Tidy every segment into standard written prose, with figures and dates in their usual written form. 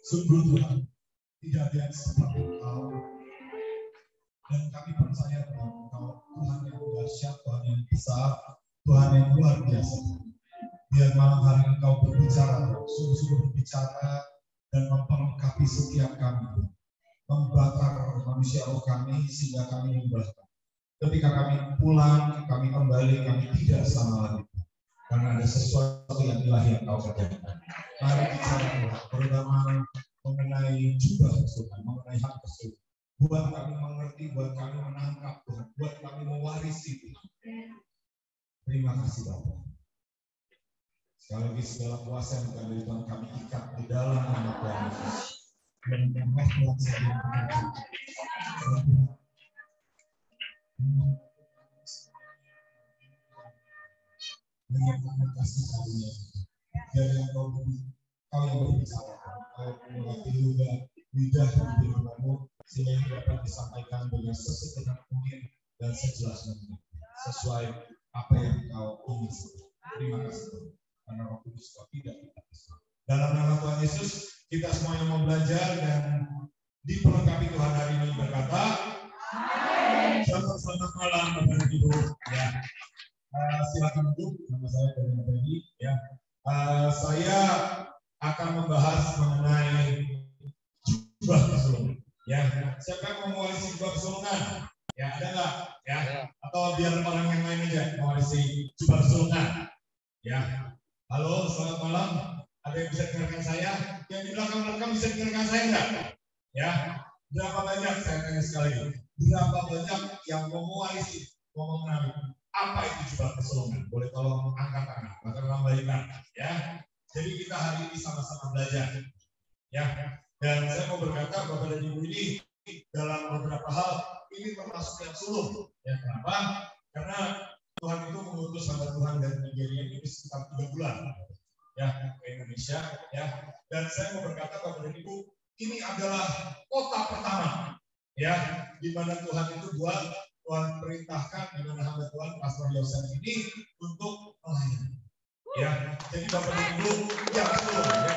Sungguh Tuhan, tidak ada yang seperti Engkau, dan kami percaya bahwa Engkau Tuhan yang dahsyat, Tuhan yang besar, Tuhan yang luar biasa. Biar malam hari Engkau berbicara, sungguh-sungguh berbicara dan memperlengkapi setiap kami, membakar manusia roh kami sehingga kami membakar. Ketika kami pulang, kami kembali, kami tidak sama lagi. Karena ada sesuatu yang ilahi yang Kau kerjakan. Mari bicara, terutama mengenai jubah Tuhan, mengenai hak tersebut. Buat kami mengerti, buat kami menangkap Tuhan, buat kami mewarisi Tuhan. Terima kasih Bapak. Sekali lagi segala kuasa yang bukan dari Tuhan kami ikat di dalam nama Tuhan Yesus. Dan kami dengan kasih karunia dari yang Kau yang berbicara, Kau melatih juga lidah di firman-Mu sehingga dapat disampaikan dengan sesederhana mungkin dan sejelas mungkin sesuai apa yang Kau ingin. Terima kasih Tuhan, karena Roh Kudus Kau tidak kita bisa. Dalam nama Tuhan Yesus, kita semua yang mau belajar dan diperlengkapi Tuhan hari ini berkata, selamat malam Bapak Ibu. Ya. Silakan duduk, nama saya Daniel Teddy. Ya, saya akan membahas mengenai jubah kesulungan. Ya, siapa yang mau mewarisi jubah kesulungan? Ya, ada nggak? Ya, atau biar orang yang lain aja mewarisi jubah kesulungan? Ya, halo, selamat malam. Ada yang bisa dengarkan saya? Yang di belakang bisa dengarkan saya nggak? Ya, berapa banyak saya tanya sekali? Berapa banyak yang mau mewarisi, mau mengenali? Apa itu jubah kesulungan? Boleh tolong angkat tangan, bahkan lambaikan, ya. Jadi kita hari ini sama-sama belajar, ya. Dan saya mau berkata Bapak dan Ibu ini dalam beberapa hal ini termasuk yang sulung, ya. Kenapa? Karena Tuhan itu mengutus hamba Tuhan dari Nigeria ini sekitar 3 bulan, ya, ke Indonesia, ya. Dan saya mau berkata Bapak dan Ibu, ini adalah kota pertama, ya, di mana Tuhan itu buat. Tuhan perintahkan di mana hamba Tuhan Pastor Yosef ini untuk melayani. Ya, jadi Bapak dan Ibu yang sulung, ya,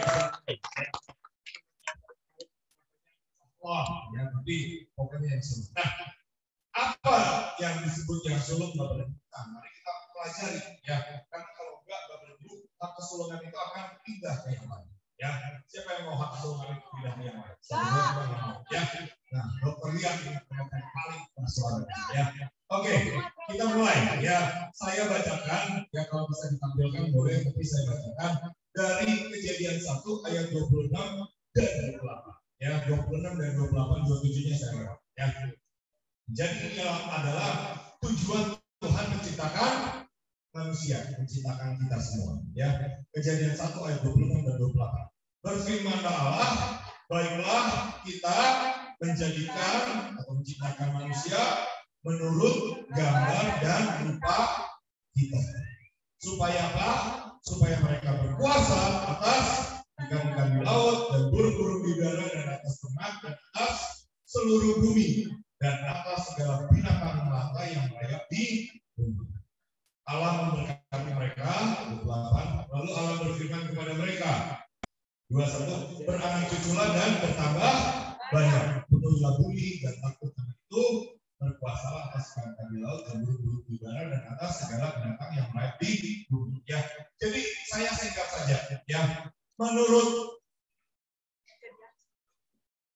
wah, ya, tapi pokoknya yang sulung. Nah, apa yang disebut yang sulung Bapak dan Ibu? Nah, mari kita pelajari, ya, karena kalau enggak Bapak dan Ibu, hak kesulungan itu akan pindah ke yang lain. Ya, siapa yang mau hak kesulungan itu pindah ke yang lain? Ya. Nah, Dokter Lian ini yang paling penasaran, ya. Oke, kita mulai. Ya, saya bacakan. Ya, kalau bisa ditampilkan boleh, tapi saya bacakan dari Kejadian 1 ayat 26 dan 28. Ya, 26 dan 28, 27-nya saya lewat. Ya. Jadi ini adalah tujuan Tuhan menciptakan manusia, menciptakan kita semua. Ya, Kejadian 1 ayat 26 dan 28. Berfirmanlah Allah, baiklah kita menjadikan atau menciptakan manusia menurut gambar dan rupa kita. Supaya apa? Supaya mereka berkuasa atas ikan-ikan di laut dan burung-burung di udara dan atas ternak dan atas seluruh bumi dan atas segala binatang melata yang merayap di bumi. Allah memberkati mereka, 28. Lalu Allah berfirman kepada mereka, 21, beranak cuculah dan bertambah banyak, penuhilah bumi dan takut karena itu, berkuasalah atas ikan di laut dan burung-burung di udara dan atas segala binatang yang merayap di bumi. Ya, jadi saya singkat saja. Ya, menurut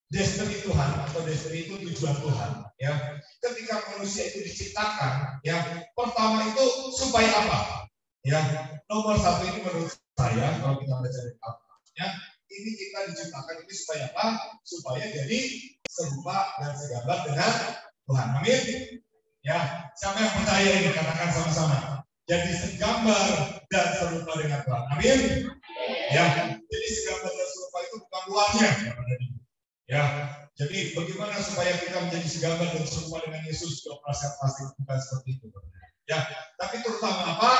destiny Tuhan atau destiny itu tujuan Tuhan. Ya, ketika manusia itu diciptakan, ya, pertama itu supaya apa? Ya, nomor 1 ini menurut saya kalau kita baca dari Alkitabnya, ini kita diciptakan ini supaya apa? Supaya jadi serupa dan segambar dengan Tuhan. Amin. Ya, siapa yang percaya ini katakan sama-sama. Jadi segambar dan serupa dengan Tuhan. Amin. Ya, jadi segambar dan serupa itu bukan luarnya. Ya, jadi bagaimana supaya kita menjadi segambar dan serupa dengan Yesus? Pasti bukan seperti itu. Ya, tapi terutama apa?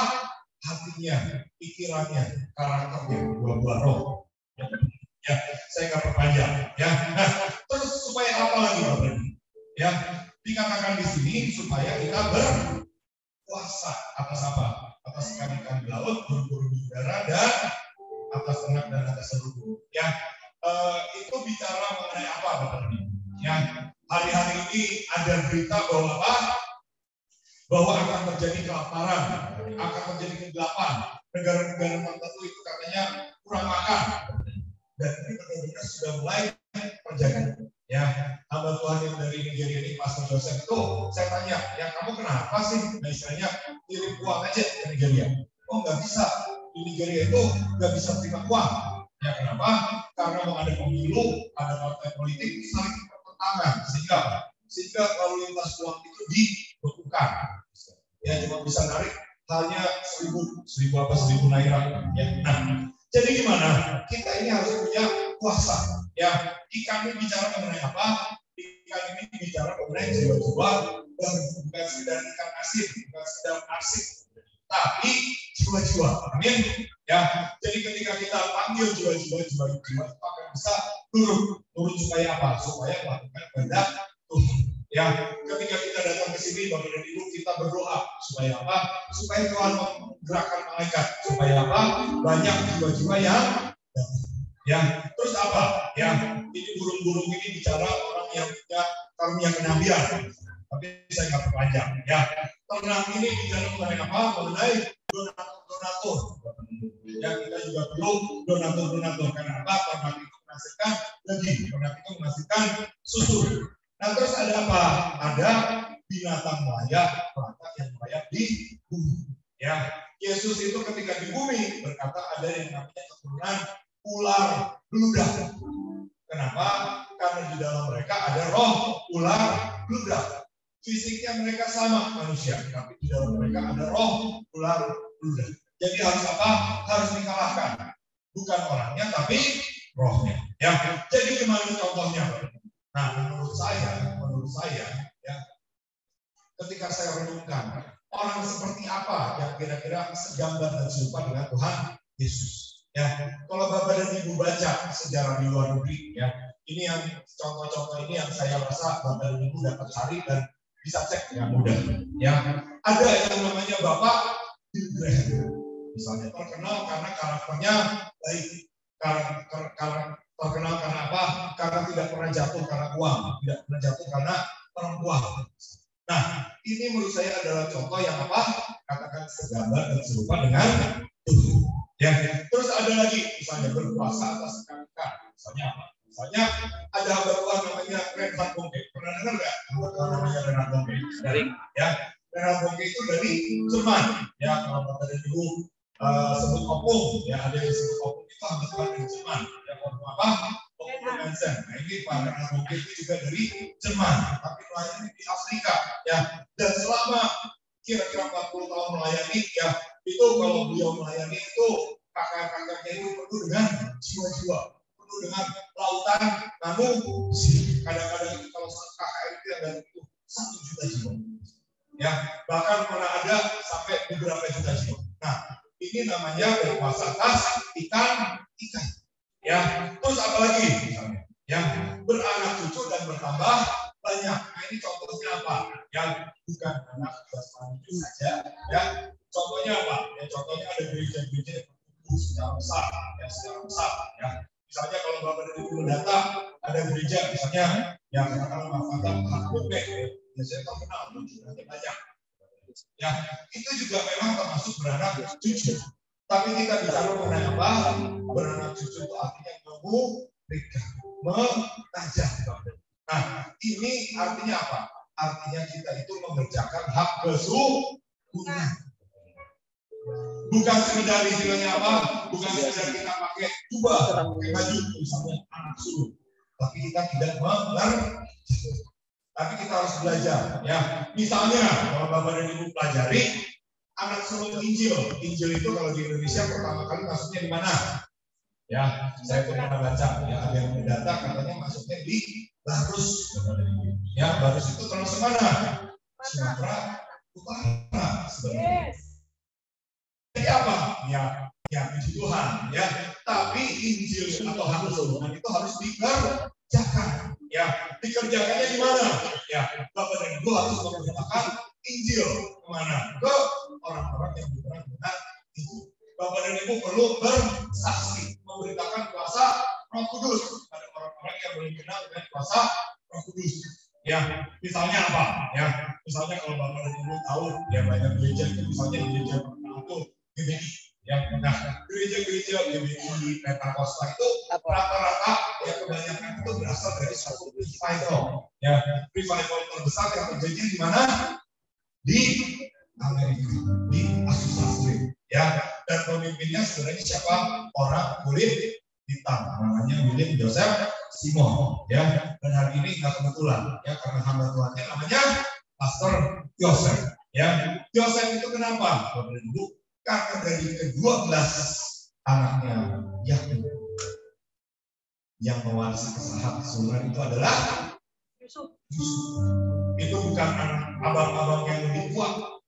hatinya, pikirannya, karakternya, buah-buah roh. Ya, saya nggak perpanjang. Ya, nah, terus supaya apa lagi Bapak? Ya, dikatakan di sini supaya kita berkuasa atas apa? Atas ikan-ikan di laut, burung-burung di udara, dan atas ternak dan atas seluruh. Ya, itu bicara mengenai apa Bapak? Ya, hari-hari ini ada berita bahwa apa? Bahwa akan terjadi kelaparan, akan terjadi kegelapan. Negara-negara tertentu itu katanya kurang makan. Dan ini benar-benar sudah mulai terjadi. Ya, hamba Tuhan yang dari Nigeria ini, Pastor Joseph itu, saya tanya, ya kamu kenapa sih? Nah, istilahnya kirim uang aja ke Nigeria. Oh nggak bisa, di Nigeria itu nggak bisa terima uang. Ya kenapa? Karena mau ada pemilu, ada partai politik saling bertentangan, sehingga lalu lintas uang itu dibekukan. Ya cuma bisa narik hanya 1.000 naira. Ya, nah. Jadi gimana? Kita ini harus punya kuasa. Ya, ikan ini bicara mengenai apa? Ikan ini bicara mengenai jiwa-jiwa dan bukan sekedar ikan asin, bukan sekedar asin, tapi jiwa-jiwa. Amin. Ya, jadi ketika kita panggil jiwa-jiwa itu akan bisa turun supaya apa? Supaya melakukan kehendak Tuhan. Ya, ketika kita datang ke sini, Bapak dan Ibu, kita berdoa supaya apa? Supaya Tuhan menggerakkan malaikat. Supaya apa? Banyak jiwa-jiwa yang terus apa? Ya, ini burung-burung ini bicara orang yang punya karunia kenabian. Tapi saya nggak perpanjang. Ya, ternak ini bicara mengenai apa? Mengenai donatur. Ya, kita juga perlu donatur. Karena apa? Ternak itu menghasilkan daging. Ternak itu menghasilkan susu. Nah terus ada apa? Ada binatang layak, pelacak yang layak di bumi. Ya, Yesus itu ketika di bumi berkata ada yang namanya keturunan ular beludak. Kenapa? Karena di dalam mereka ada roh ular beludak. Fisiknya mereka sama manusia, tapi di dalam mereka ada roh ular beludak. Jadi harus apa? Harus dikalahkan. Bukan orangnya, tapi rohnya. Ya, jadi gimana contohnya? Nah, menurut saya, ya, ketika saya renungkan, orang seperti apa yang kira-kira segambar dan serupa dengan Tuhan Yesus. Ya, kalau Bapak dan Ibu baca sejarah di luar negeri, ya, ini yang contoh-contoh ini yang saya rasa Bapak dan Ibu dapat cari dan bisa cek dengan mudah. Ya, ada yang namanya Bapak Bill Graham, misalnya terkenal karena karakternya baik, terkenal karena apa? Karena tidak pernah jatuh karena uang, tidak pernah jatuh karena perempuan. Nah, ini menurut saya adalah contoh yang apa? Katakan segambar dan serupa dengan Tuhan. Ya, terus ada lagi, misalnya berkuasa atas ikan-ikan. Misalnya apa? Misalnya ada hamba Tuhan namanya Reinhard Bonnke. Pernah dengar nggak? Hamba Tuhan namanya Reinhard Bonnke. Ya, Reinhard Bonnke itu dari Jerman. Ya, kalau Bapak dan Ibu sebut opung, ya ada yang disebut opung itu hamba Tuhan dari Jerman. Ya, opung apa? Opung Mensen. Nah ini Pak Reinhard Bonnke itu juga dari Jerman, tapi melayani di Afrika. Ya, dan selama kira-kira 40 tahun melayani, ya itu kalau beliau melayani itu kakak-kakaknya itu penuh dengan jiwa-jiwa, penuh dengan lautan, namun kadang-kadang itu kalau KKR itu yang dari itu 1 juta jiwa. Ya, bahkan pernah ada sampai beberapa juta jiwa. Nah, ini namanya berkuasa atas ikan. Ya, terus apa lagi misalnya? Yang beranak cucu dan bertambah banyak. Nah, ini contohnya apa? Yang bukan anak jasmani itu saja. Ya, contohnya apa? Ya, contohnya ada gereja-gereja yang bertumbuh secara besar. Ya. Misalnya kalau Bapak dan Ibu mendata, ada gereja misalnya yang katakanlah Mafata HKBP, biasanya terkenal, jumlahnya banyak. Ya, itu juga memang termasuk beranak cucu. Tapi kita bicara mengenai apa? Beranak cucu itu artinya memberikan, mengajar. Nah, ini artinya apa? Artinya kita itu mengerjakan hak kesuburan. Bukan sekedar istilahnya apa? Bukan sekedar kita pakai jubah, pakai baju, misalnya anak sulung. Tapi kita tidak mengerti. Tapi kita harus belajar. Ya, misalnya kalau Bapak dan Ibu pelajari anak sulung Injil. Injil itu kalau di Indonesia pertama kali masuknya di mana? Ya, saya pernah baca. Ya, ada yang mendata katanya masuknya di Barus. Ya, Barus itu termasuk mana? Sumatera Utara sebenarnya. Jadi apa? Ya puji Tuhan, ya. Tapi Injil atau hamba sulungan itu harus dikerjakan, ya. Dikerjakannya di mana? Ya, Bapak dan Ibu harus memberitakan Injil kemana? Ke orang-orang yang berperang dengan Injil. Bapak dan Ibu perlu bersaksi, memberitakan kuasa Roh Kudus pada orang-orang yang belum kenal dengan kuasa Roh Kudus. Ya, misalnya apa? Ya, misalnya kalau Bapak dan Ibu tahu, ya banyak gereja itu misalnya gereja itu GBI. Ya, nah gereja-gereja GBI Pentakosta itu rata-rata ya kebanyakan itu berasal dari satu revival. Ya, revival terbesar yang terjadi di mana? Di Amerika, di Azusa Street. Ya, dan pemimpinnya sebenarnya siapa? Orang kulit hitam, namanya William Joseph Seymour. Ya, dan hari ini nggak kebetulan, ya karena hamba Tuhannya namanya Pastor Joseph. Ya, Joseph itu kenapa? Bapak dan Ibu, karena dari ke-12 anaknya Yakub yang mewarisi kesalahan itu adalah Yusuf. Itu bukan abang-abang yang lebih kuat,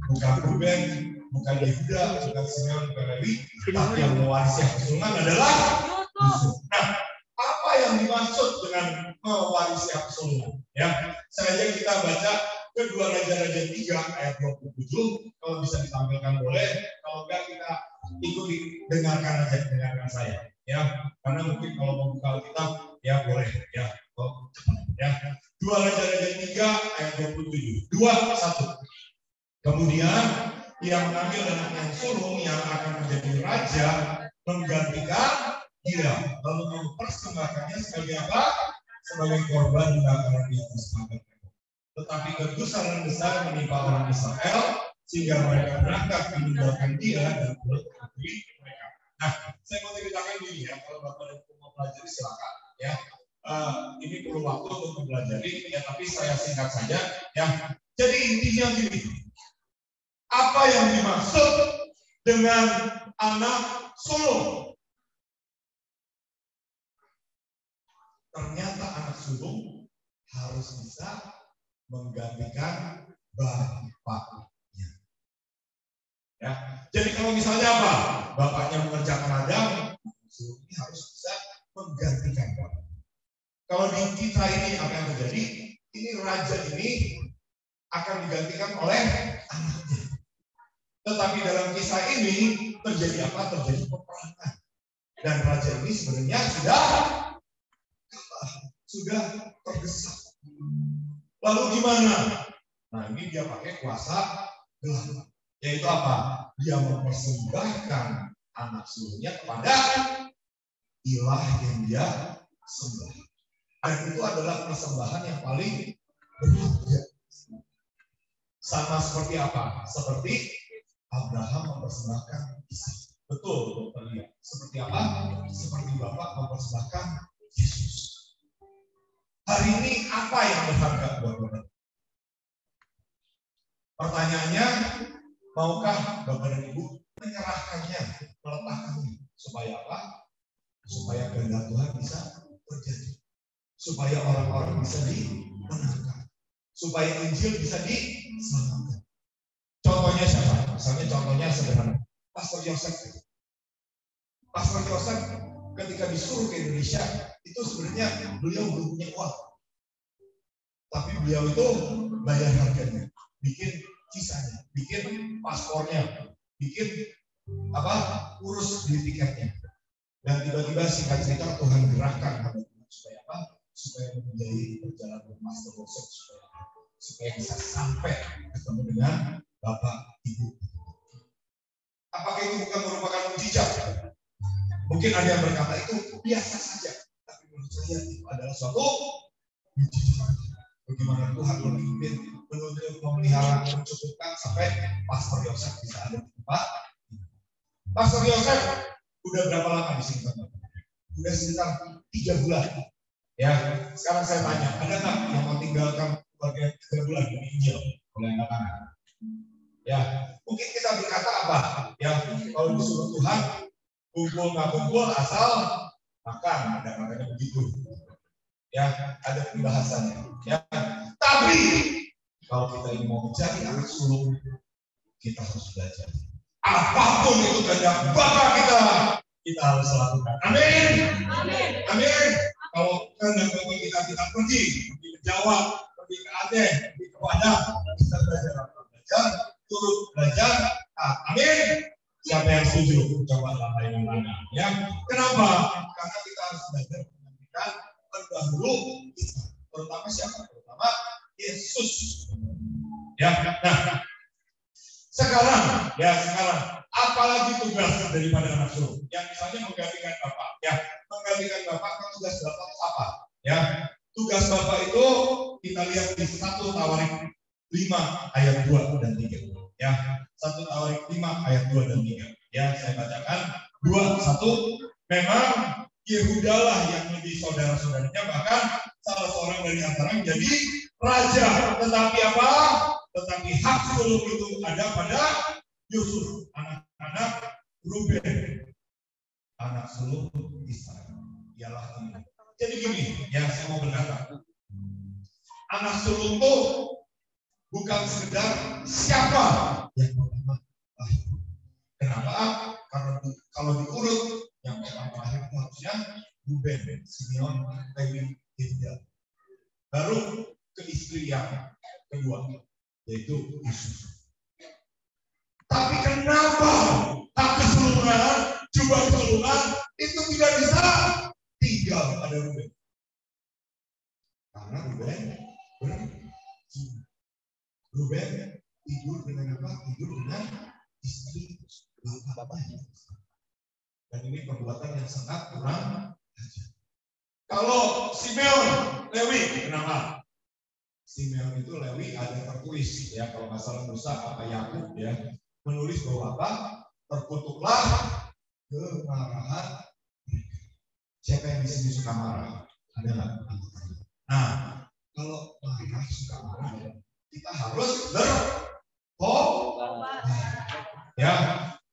bukan Ruben, bukan Yehuda, bukan Simeon, bukan Lewi, tapi yang mewarisi kesulungan adalah Yusuf. Nah, apa yang dimaksud dengan mewarisi kesulungan? Ya, sengaja kita baca kedua Raja-Raja 3 ayat 27, kalau bisa ditampilkan boleh, kalau enggak kita ikuti dengarkan saya, ya, karena mungkin kalau mau buka Alkitab ya boleh, ya, ya. 2 Raja-Raja 3 ayat 27, 2:1. Kemudian ia mengambil anak yang sulung yang akan menjadi raja, menggantikan dia, lalu mempersembahkannya sebagai apa? Sebagai korban di bakaran di atas tabur. Tetapi kegusaran besar menimpa orang Israel sehingga mereka berangkat meninggalkan dia dan mengikuti mereka. Nah, saya mau ceritakan gini ya, kalau Bapak dan Ibu mau pelajari silakan ya. Ini perlu waktu untuk mempelajari ya, tapi saya singkat saja ya. Jadi intinya gini, apa yang dimaksud dengan anak sulung? Ternyata anak sulung harus bisa menggantikan bapaknya. Ya, jadi kalau misalnya apa? Bapaknya mengerjakan ladang, ini harus bisa menggantikan bapak. Kalau di kita ini apa yang terjadi? Ini raja ini akan digantikan oleh anaknya. Tetapi dalam kisah ini terjadi apa? Terjadi peperangan. Dan raja ini sebenarnya sudah tergesa. Lalu gimana? Nah, ini dia pakai kuasa gelap. Yaitu apa? Dia mempersembahkan anak sulungnya kepada ilah yang dia sembah. Dan itu adalah persembahan yang paling berharga. Sama seperti apa? Seperti Abraham mempersembahkan Ishak. Betul, Dokter Lia. Seperti apa? Seperti Bapak mempersembahkan Yesus. Hari ini apa yang berharga buat Bapak? Pertanyaannya, maukah Bapak dan Ibu menyerahkannya, meletakkannya? Supaya apa? Supaya kehendak Tuhan bisa terjadi. Supaya orang-orang bisa dimenangkan. Supaya Injil bisa diselamatkan. Contohnya siapa? Misalnya contohnya sederhana. Pastor Yosef. Pastor Yosef ketika disuruh ke Indonesia, itu sebenarnya beliau belum punya uang. Tapi beliau itu bayar harganya. Bikin visanya, bikin paspornya, bikin urus di tiketnya. Dan tiba-tiba singkat cerita Tuhan gerakkan supaya apa? Supaya membiayai perjalanan Pastor Yosef supaya bisa sampai ketemu dengan Bapak Ibu. Apakah itu bukan merupakan mujizat? Mungkin ada yang berkata itu biasa saja, tapi menurut saya itu adalah suatu mujizat. Bagaimana Tuhan memimpin, memelihara, mencukupkan sampai Pastor Yosef bisa ada di tempat. Pastor Yosef udah berapa lama di sini, teman? Udah sekitar 3 bulan. Ya, sekarang saya tanya, ada nggak yang mau tinggalkan keluarga 3 bulan di Injil? Boleh angkat tangan. Ya, mungkin kita berkata apa? Ya, kalau disuruh Tuhan, kumpul nggak kumpul asal makan, ada katanya begitu. Ya, ada pembahasannya. Ya, tapi kalau kita ini mau menjadi anak sulung, kita harus belajar. apapun itu kehendak Bapa kita harus lakukan. Amin. Amin. Amin. Kalau kehendak Bapa kita pergi ke Jawa, pergi ke Aceh, pergi ke Padang, kita belajar, turut belajar. Amin. Siapa yang setuju? Coba lambaikan tangan. Ya. Kenapa? Karena kita harus belajar mengenalkan pendahulu kita. Terutama siapa? Terutama Yesus. Ya. Nah, sekarang, apalagi tugas daripada anak sulung? Yang misalnya menggantikan Bapak, ya, menggantikan Bapak kan tugas Bapak apa? Ya, tugas Bapak itu kita lihat di 1 Tawarik 5 ayat 2 dan 3. Ya, 1 Tawarik 5 ayat 2 dan 3. Ya, saya bacakan 2, 1. Memang Yehuda lah yang lebih saudara-saudaranya, bahkan salah seorang dari antara menjadi raja. Tetapi apa? Tetapi hak sulung itu ada pada Yusuf, anak-anak Ruben, anak sulung Israel. Ialah ini. Jadi gini, yang saya mau berkata, anak sulung itu bukan sekedar siapa yang pertama. Kenapa? Karena kalau diurut yang pertama lahir itu harusnya Ruben, Simeon, Lewi, Yehuda. Baru ke istri yang kedua, yaitu Yusuf. Tapi kenapa hak keseluruhan, jubah keseluruhan itu tidak bisa tinggal pada Ruben? Karena Ruben tidur dengan apa? Tidur dengan istri bapaknya. Dan ini perbuatan yang sangat kurang ajar. Kalau Simeon, Lewi, kenapa? Simeon itu Lewi ada tertulis ya, kalau nggak salah Musa apa Yakub ya, menulis bahwa apa? Terkutuklah kemarahan. Siapa yang di sini suka marah? Ada nggak? Nah, kalau marah suka marah, kita harus bertobat. Ya,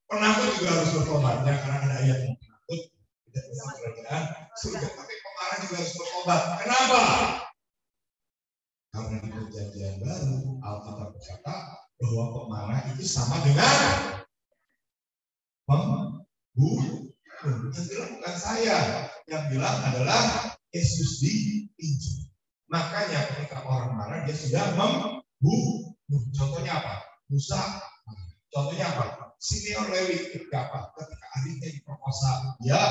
penakut juga harus bertobat ya, karena ada ayat yang penakut tidak bisa kerajaan surga, tapi pemarah juga harus bertobat. Kenapa? Karena di Perjanjian Baru Alkitab berkata bahwa pemarah itu sama dengan pembunuh. Yang bilang bukan saya, yang bilang adalah Yesus di Injil. Makanya ketika orang marah dia sudah membunuh. Contohnya apa? Musa. Contohnya apa? Simeon, Lewi. Ketika apa? Ketika adiknya diperkosa, dia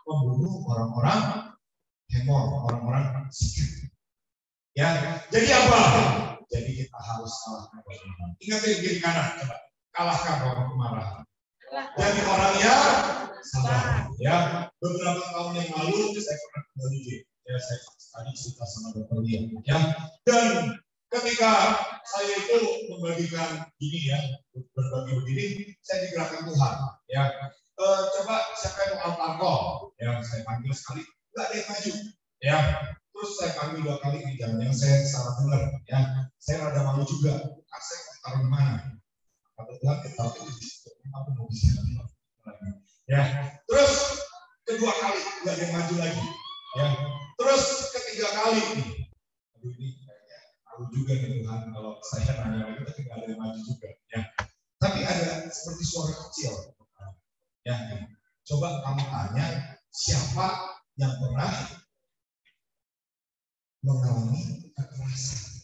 membunuh orang-orang Hemor, orang-orang Sikem. Ya, jadi apa? Jadi kita harus kalahkan kemarahan. Ingat di kiri kanan, coba kalahkan orang kemarahan. Jadi orang yang sabar. Ya, beberapa tahun yang lalu saya pernah kembali ya, saya tadi cerita sama Dr. Lia. Ya, dan ketika saya itu membagikan gini ya, berbagi begini, saya digerakkan Tuhan. Ya, coba siapa yang mau alkohol? Ya, saya panggil sekali, nggak ada yang maju. Ya. Terus saya panggil 2 kali ini, jangan saya salah dengar, ya. Saya rada malu juga. Saya mau taruh di mana? Kata Tuhan, kita taruh di situ. Aku mau di sini. Ya. Terus kedua kali nggak ada yang maju lagi. Ya. Terus ketiga kali, aduh ini kayaknya malu juga nih Tuhan kalau saya nanya lagi, tapi nggak ada yang maju juga. Ya. Tapi ada seperti suara kecil. Ya. Coba kamu tanya siapa yang pernah mengalami kekerasan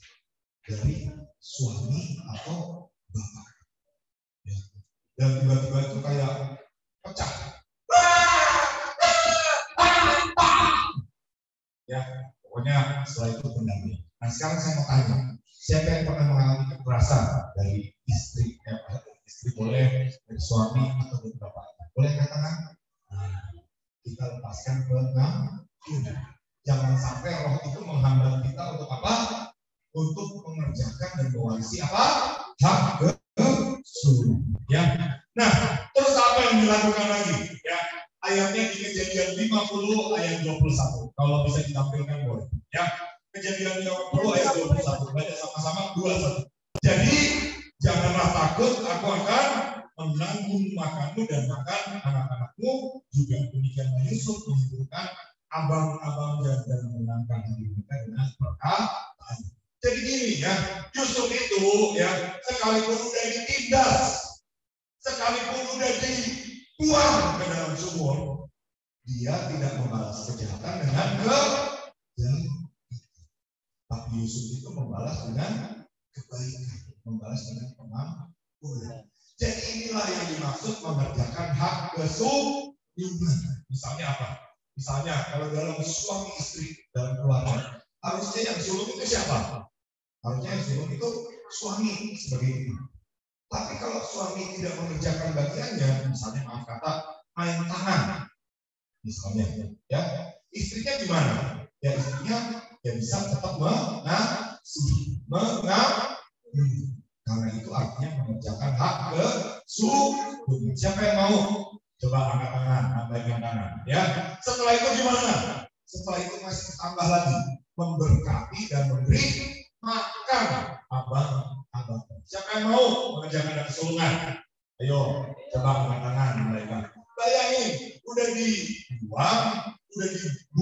dari suami atau bapak, ya. Dan tiba-tiba itu kayak pecah, ya. Pokoknya setelah itu pendamping. Nah sekarang saya mau tanya, siapa yang pernah mengalami kekerasan dari istri? Istri boleh, dari suami atau dari bapak? Boleh katakan? Nah, kita lepaskan pengakuan. Jangan sampai roh itu menghambat kita untuk apa? Untuk mengerjakan dan mewarisi apa? Hak kesuruh. Ya. Nah, terus apa yang dilakukan lagi? Ya, ayatnya di Kejadian 50 ayat 21. Kalau bisa ditampilkan boleh. Ya, Kejadian 50 ayat 21. Baca sama-sama 21. Jadi janganlah takut, aku akan menanggung makanmu dan makan anak-anakmu juga. Demikian Yusuf menghidupkan abang-abangnya dan menangkan hati mereka dengan perkataan. Jadi gini ya, Yusuf itu ya sekalipun udah ditindas Sekalipun udah dibuang ke dalam sumur, dia tidak membalas kejahatan dengan kejahatan. Tapi Yusuf itu membalas dengan kebaikan, membalas dengan kemakmuran. Jadi inilah yang dimaksud mengerjakan hak kesulungan. Misalnya apa? Misalnya kalau dalam suami istri dalam keluarga, harusnya yang sulung itu siapa? Harusnya yang sulung itu suami sebagai ibu. Tapi kalau suami tidak mengerjakan bagiannya, misalnya maaf kata main tangan, misalnya, ya istrinya gimana? Ya istrinya ya bisa tetap mengasihi, karena itu artinya mengerjakan hak kesulungan. Siapa yang mau? Coba angkat tangan, angkat tangan. Ya. Setelah itu gimana? Setelah itu masih tambah lagi memberkati dan memberi makan abang. Siapa yang mau mengerjakan hak kesulungan? Ayo, coba angkat tangan mereka. Bayangin, udah dibuang, udah